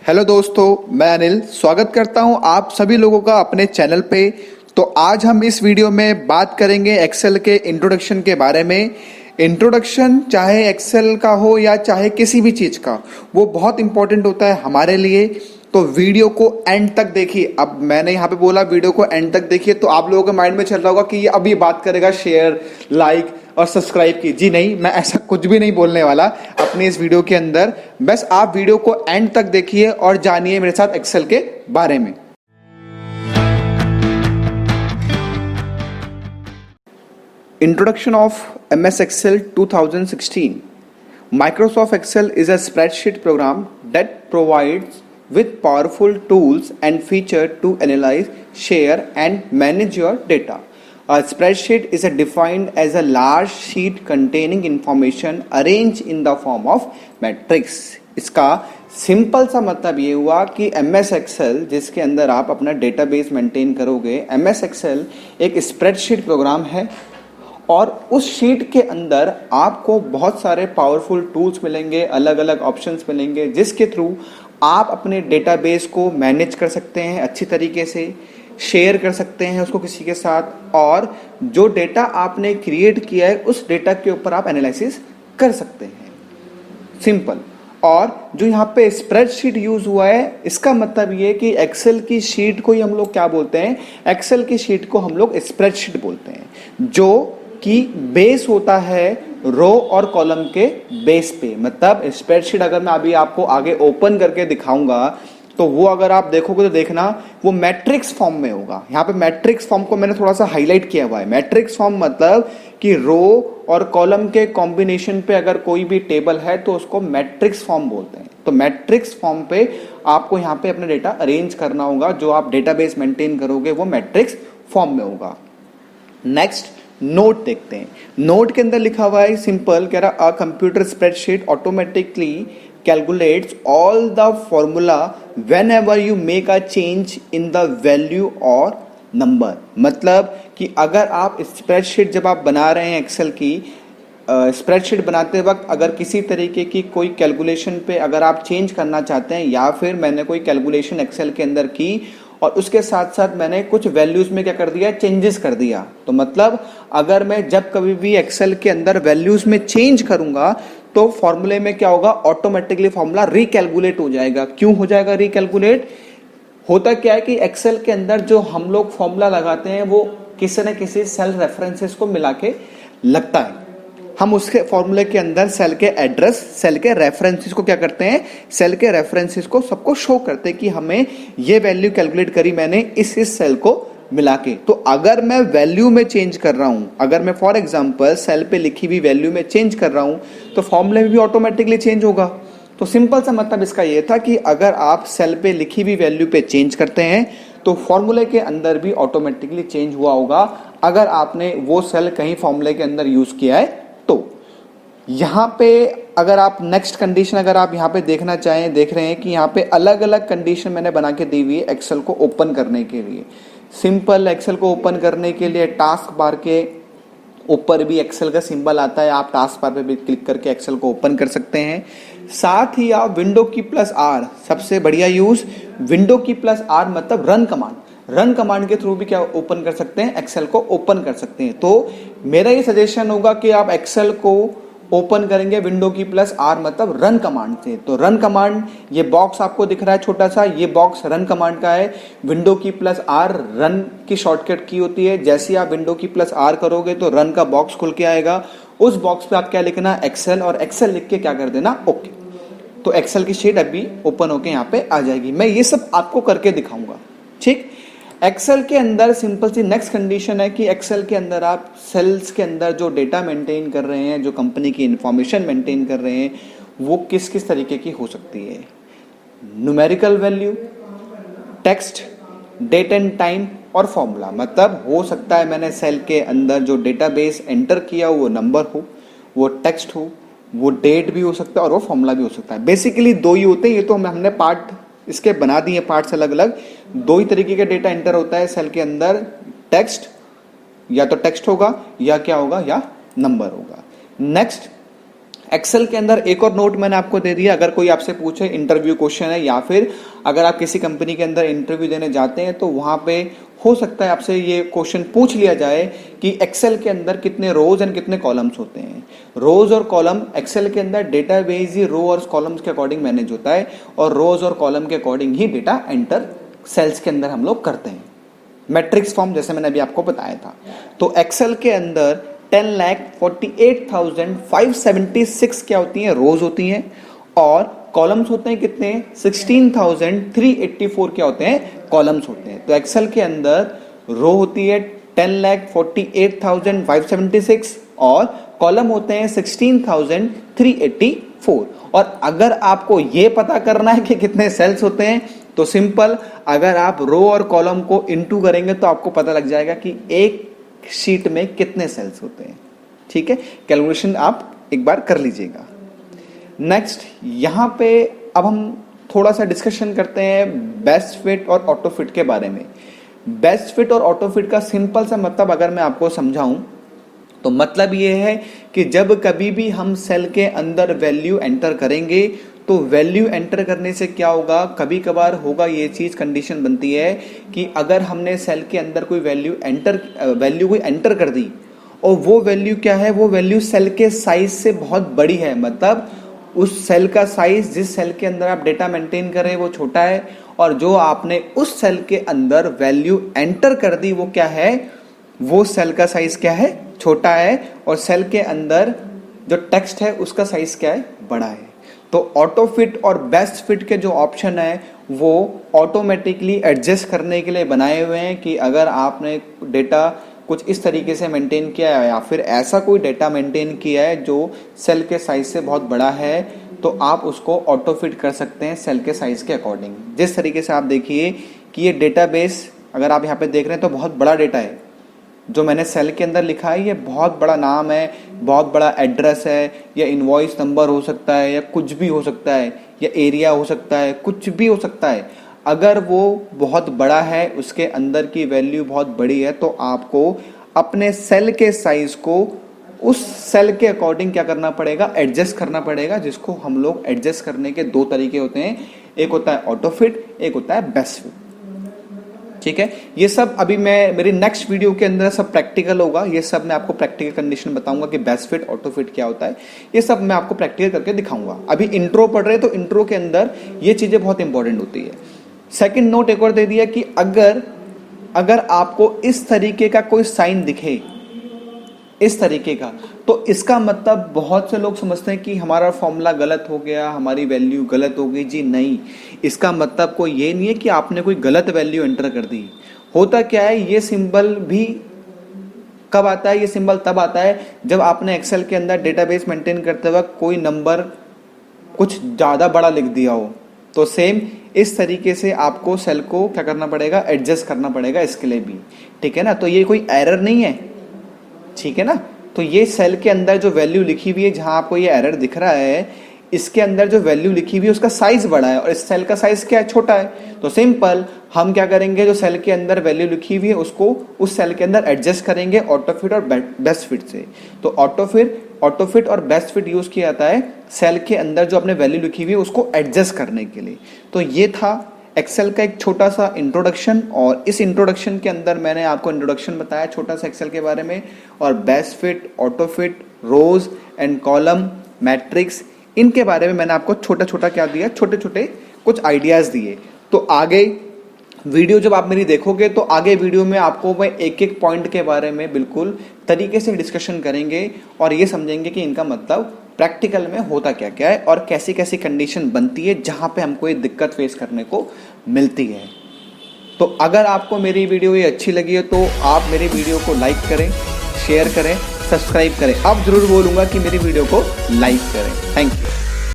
Hello दोस्तों, मैं अनिल स्वागत करता हूं आप सभी लोगों का अपने चैनल पे। तो आज हम इस वीडियो में बात करेंगे एक्सेल के इंट्रोडक्शन के बारे में। इंट्रोडक्शन चाहे एक्सेल का हो या चाहे किसी भी चीज़ का, वो बहुत इंपॉर्टेंट होता है हमारे लिए। तो वीडियो को एंड तक देखिए। अब मैंने यहाँ पे बोला वीडियो को एंड तक देखिए, तो आप लोगों के माइंड में चल रहा होगा कि ये अभी बात करेगा शेयर, लाइक और सब्सक्राइब की। जी नहीं, मैं ऐसा कुछ भी नहीं बोलने वाला अपने इस वीडियो के अंदर। बस आप वीडियो को एंड तक देखिए और जानिए मेरे साथ एक्सेल के बारे में। Introduction of MS Excel 2016. Microsoft Excel is a spreadsheet program that provides with powerful tools and features to analyze, share, and manage your data. A spreadsheet is defined as a large sheet containing information arranged in the form of matrix. इसका simple सा मतलब ये हुआ कि MS Excel जिसके अंदर आप अपना डेटाबेस मेंटेन करोगे, MS Excel एक स्प्रेडशीट प्रोग्राम है और उस शीट के अंदर आपको बहुत सारे पावरफुल टूल्स मिलेंगे, अलग अलग ऑप्शंस मिलेंगे, जिसके थ्रू आप अपने डेटाबेस को मैनेज कर सकते हैं, अच्छी तरीके से शेयर कर सकते हैं उसको किसी के साथ, और जो डेटा आपने क्रिएट किया है उस डेटा के ऊपर आप एनालिसिस कर सकते हैं। सिंपल। और जो यहाँ पे स्प्रेडशीट यूज हुआ है, इसका मतलब ये कि एक्सेल की शीट को ही हम लोग क्या बोलते हैं, एक्सेल की शीट को हम लोग स्प्रेडशीट बोलते हैं, जो कि बेस होता है रो और कॉलम के बेस पे। मतलब स्प्रेडशीट अगर मैं अभी आपको आगे ओपन करके दिखाऊंगा तो वो अगर आप देखोगे तो देखना वो मैट्रिक्स फॉर्म में होगा। यहाँ पे मैट्रिक्स फॉर्म को मैंने थोड़ा सा हाईलाइट किया हुआ है। मैट्रिक्स फॉर्म मतलब कि रो और कॉलम के कॉम्बिनेशन पे अगर कोई भी टेबल है तो उसको मैट्रिक्स फॉर्म बोलते हैं। तो मैट्रिक्स फॉर्म पे आपको यहाँ पे अपना डेटा अरेंज करना होगा, जो आप डेटाबेस मेंटेन करोगे वो मैट्रिक्स फॉर्म में होगा। नेक्स्ट नोट देखते हैं। नोट के अंदर लिखा हुआ है सिंपल, कह रहा a computer spreadsheet automatically calculates all the formula when ever you make a change in the value और नंबर। मतलब कि अगर आप स्प्रेडशीट जब आप बना रहे हैं एक्सेल की स्प्रेडशीट बनाते वक्त अगर किसी तरीके की कोई कैलकुलेशन पे अगर आप चेंज करना चाहते हैं, या फिर मैंने कोई कैलकुलेशन एक्सेल के अंदर की और उसके साथ साथ मैंने कुछ वैल्यूज में क्या कर दिया, चेंजेस कर दिया, तो मतलब अगर मैं जब कभी भी एक्सेल के अंदर वैल्यूज में चेंज करूंगा तो फॉर्मूले में क्या होगा, ऑटोमेटिकली फॉर्मूला रिकैलकुलेट हो जाएगा। क्यों हो जाएगा रिकैलकुलेट? होता क्या है कि एक्सेल के अंदर जो हम लोग फॉर्मूला लगाते हैं वो किसी न किसी सेल रेफरेंसेस को मिला के लगता है। हम उसके फॉर्मूले के अंदर सेल के एड्रेस, सेल के रेफरेंसेस को क्या करते हैं, सेल के रेफरेंसेस को सबको शो करते हैं कि हमें ये वैल्यू कैलकुलेट करी मैंने इस सेल को मिला के। तो अगर मैं वैल्यू में चेंज कर रहा हूं, अगर मैं फॉर एग्जांपल सेल पे लिखी हुई वैल्यू में चेंज कर रहा हूं तो फॉर्मूले में भी ऑटोमेटिकली चेंज होगा। तो सिंपल सा मतलब इसका ये था कि अगर आप सेल पे लिखी हुई वैल्यू पे चेंज करते हैं तो फॉर्मूले के अंदर भी ऑटोमेटिकली चेंज हुआ होगा, अगर आपने वो सेल कहीं फॉर्मूले के अंदर यूज किया है तो। यहाँ पे अगर आप नेक्स्ट कंडीशन अगर आप यहाँ पे देखना चाहें, देख रहे हैं कि यहाँ पे अलग अलग कंडीशन मैंने बना के दी हुई है एक्सेल को ओपन करने के लिए। सिंपल एक्सेल को ओपन करने के लिए टास्क बार के ऊपर भी एक्सेल का सिंबल आता है, आप टास्क बार पे भी क्लिक करके एक्सेल को ओपन कर सकते हैं। साथ ही आप विंडो की प्लस आर, सबसे बढ़िया यूज विंडो की प्लस आर मतलब रन कमांड, रन कमांड के थ्रू भी क्या ओपन कर सकते हैं, एक्सेल को ओपन कर सकते हैं। तो मेरा ये सजेशन होगा कि आप एक्सेल को ओपन करेंगे विंडो की प्लस आर मतलब रन कमांड से। तो रन कमांड, ये बॉक्स आपको दिख रहा है छोटा सा, ये बॉक्स रन कमांड का है। विंडो की प्लस आर रन की शॉर्टकट की होती है। जैसे ही आप विंडो की प्लस आर करोगे तो रन का बॉक्स खुल के आएगा। उस बॉक्स पे आप क्या लिखना, एक्सेल, और एक्सेल लिख के क्या कर देना, ओके। तो एक्सेल की शीट अभी ओपन होके यहाँ पे आ जाएगी। मैं ये सब आपको करके दिखाऊंगा, ठीक। एक्सेल के अंदर सिंपल सी नेक्स्ट कंडीशन है कि एक्सेल के अंदर आप सेल्स के अंदर जो डेटा मेंटेन कर रहे हैं, जो कंपनी की इंफॉर्मेशन मेंटेन कर रहे हैं, वो किस किस तरीके की हो सकती है। Numerical value, text, date and time और फॉर्मूला। मतलब हो सकता है मैंने सेल के अंदर जो डेटाबेस एंटर किया वो नंबर हो, वो टेक्स्ट हो, वो डेट भी हो सकता है और वो फॉर्मूला भी हो सकता है। बेसिकली दो ही होते हैं। ये तो हमने पार्ट इसके बना दिए पार्ट्स अलग अलग। दो ही तरीके का डेटा एंटर होता है सेल के अंदर, टेक्स्ट, या तो टेक्स्ट होगा या क्या होगा, या नंबर होगा। नेक्स्ट एक्सेल के अंदर एक और नोट मैंने आपको दे दिया, अगर कोई आपसे पूछे इंटरव्यू क्वेश्चन है या फिर अगर आप किसी कंपनी के अंदर इंटरव्यू देने जाते हैं तो वहां पे हो सकता है आपसे ये क्वेश्चन पूछ लिया जाए कि एक्सेल के अंदर कितने रोज एंड कितने कॉलम्स होते हैं। रोज और कॉलम एक्सेल के अंदर डेटाबेस ही रो और कॉलम्स के अकॉर्डिंग मैनेज होता है और रोज और कॉलम के अकॉर्डिंग ही डेटा एंटर सेल्स के अंदर हम लोग करते हैं, मैट्रिक्स फॉर्म जैसे मैंने अभी आपको बताया था। तो एक्सेल के अंदर 10,48,576 क्या होती हैं, रोज होती हैं, और कॉलम्स होते हैं कितने, 16,384 क्या होते हैं, कॉलम्स होते हैं। तो एक्सेल के अंदर रो होती है 10,48,576 और कॉलम होते हैं 16,384। और अगर आपको ये पता करना है कि कितने सेल्स होते हैं तो सिंपल, अगर आप रो और कॉलम को इनटू करेंगे तो आपको पता लग जाएगा कि एक शीट में कितने सेल्स होते हैं। ठीक है, कैलकुलेशन आप एक बार कर लीजिएगा। नेक्स्ट यहां पे अब हम थोड़ा सा डिस्कशन करते हैं बेस्ट फिट और ऑटोफिट के बारे में। बेस्ट फिट और ऑटोफिट का सिंपल सा मतलब अगर मैं आपको समझाऊं तो मतलब ये है कि जब कभी भी हम सेल के अंदर वैल्यू एंटर करेंगे तो वैल्यू एंटर करने से क्या होगा, कभी कभार होगा ये चीज, कंडीशन बनती है कि अगर हमने सेल के अंदर कोई वैल्यू कोई एंटर कर दी और वो वैल्यू क्या है, वो वैल्यू सेल के साइज से बहुत बड़ी है, मतलब उस सेल का साइज, जिस सेल के अंदर आप डेटा मेंटेन कर रहे हैं वो छोटा है, और जो आपने उस सेल के अंदर वैल्यू एंटर कर दी वो क्या है, वो सेल का साइज क्या है, छोटा है, और सेल के अंदर जो टेक्स्ट है उसका साइज क्या है, बड़ा है। तो ऑटो फिट और बेस्ट फिट के जो ऑप्शन है वो ऑटोमेटिकली एडजस्ट करने के लिए बनाए हुए हैं कि अगर आपने डेटा कुछ इस तरीके से मेंटेन किया है या फिर ऐसा कोई डेटा मेंटेन किया है जो सेल के साइज से बहुत बड़ा है तो आप उसको ऑटो फिट कर सकते हैं सेल के साइज के अकॉर्डिंग। जिस तरीके से आप देखिए कि ये डेटाबेस अगर आप यहाँ पे देख रहे हैं तो बहुत बड़ा डेटा है जो मैंने सेल के अंदर लिखा है, ये बहुत बड़ा नाम है, बहुत बड़ा एड्रेस है, या इनवॉइस नंबर हो सकता है, या कुछ भी हो सकता है, या एरिया हो सकता है, कुछ भी हो सकता है। अगर वो बहुत बड़ा है, उसके अंदर की वैल्यू बहुत बड़ी है, तो आपको अपने सेल के साइज को उस सेल के अकॉर्डिंग क्या करना पड़ेगा, एडजस्ट करना पड़ेगा, जिसको हम लोग एडजस्ट करने के दो तरीके होते हैं, एक होता है ऑटो फिट, एक होता है बेस्ट फिट। ठीक है, ये सब अभी मैं मेरी नेक्स्ट वीडियो के अंदर सब प्रैक्टिकल होगा, ये सब मैं आपको प्रैक्टिकल कंडीशन बताऊंगा कि बेस्ट फिट ऑटो फिट क्या होता है, ये सब मैं आपको प्रैक्टिकल करके दिखाऊंगा। अभी इंट्रो पढ़ रहे हैं तो इंट्रो के अंदर ये चीजें बहुत इंपॉर्टेंट होती है। सेकंड नोट एक और दे दिया कि अगर आपको इस तरीके का कोई साइन दिखे, इस तरीके का, तो इसका मतलब बहुत से लोग समझते हैं कि हमारा फॉर्मूला गलत हो गया, हमारी वैल्यू गलत हो गई। जी नहीं, इसका मतलब कोई ये नहीं है कि आपने कोई गलत वैल्यू एंटर कर दी। होता क्या है, ये सिंबल भी कब आता है, ये सिंबल तब आता है जब आपने एक्सेल के अंदर डेटाबेस मेंटेन करते वक्त कोई नंबर कुछ ज्यादा बड़ा लिख दिया हो। तो सेम इस तरीके से आपको सेल को क्या करना पड़ेगा, एडजस्ट करना पड़ेगा इसके लिए भी। ठीक है ना, तो ये कोई एरर नहीं है, ठीक है ना। तो ये सेल के अंदर जो वैल्यू लिखी हुई है, जहां आपको ये एरर दिख रहा है, इसके अंदर जो वैल्यू लिखी हुई है उसका साइज बड़ा है और इस सेल का साइज क्या है, छोटा है। तो सिंपल हम क्या करेंगे, जो सेल के अंदर वैल्यू लिखी हुई है उसको उस सेल के अंदर एडजस्ट करेंगे ऑटो फिट और बेस्ट फिट से। तो ऑटो फिट और बेस्ट फिट यूज किया जाता है सेल के अंदर जो अपने वैल्यू लिखी हुई है उसको एडजस्ट करने के लिए। तो ये था एक्सेल का एक छोटा सा इंट्रोडक्शन, और इस इंट्रोडक्शन के अंदर मैंने आपको इंट्रोडक्शन बताया छोटा सा एक्सेल के बारे में, और best fit, auto fit, rows and column, matrix, इनके बारे में मैंने आपको छोटा छोटा क्या दिया, छोटे छोटे कुछ आइडियाज दिए। तो आगे वीडियो जब आप मेरी देखोगे तो आगे वीडियो में आपको मैं एक एक पॉइंट के बारे में बिल्कुल तरीके से डिस्कशन करेंगे और ये समझेंगे कि इनका मतलब प्रैक्टिकल में होता क्या क्या है और कैसी कैसी कंडीशन बनती है जहां पे हमको ये दिक्कत फेस करने को मिलती है। तो अगर आपको मेरी वीडियो ये अच्छी लगी है तो आप मेरी वीडियो को लाइक करें, शेयर करें, सब्सक्राइब करें। अब जरूर बोलूंगा कि मेरी वीडियो को लाइक करें। Thank you.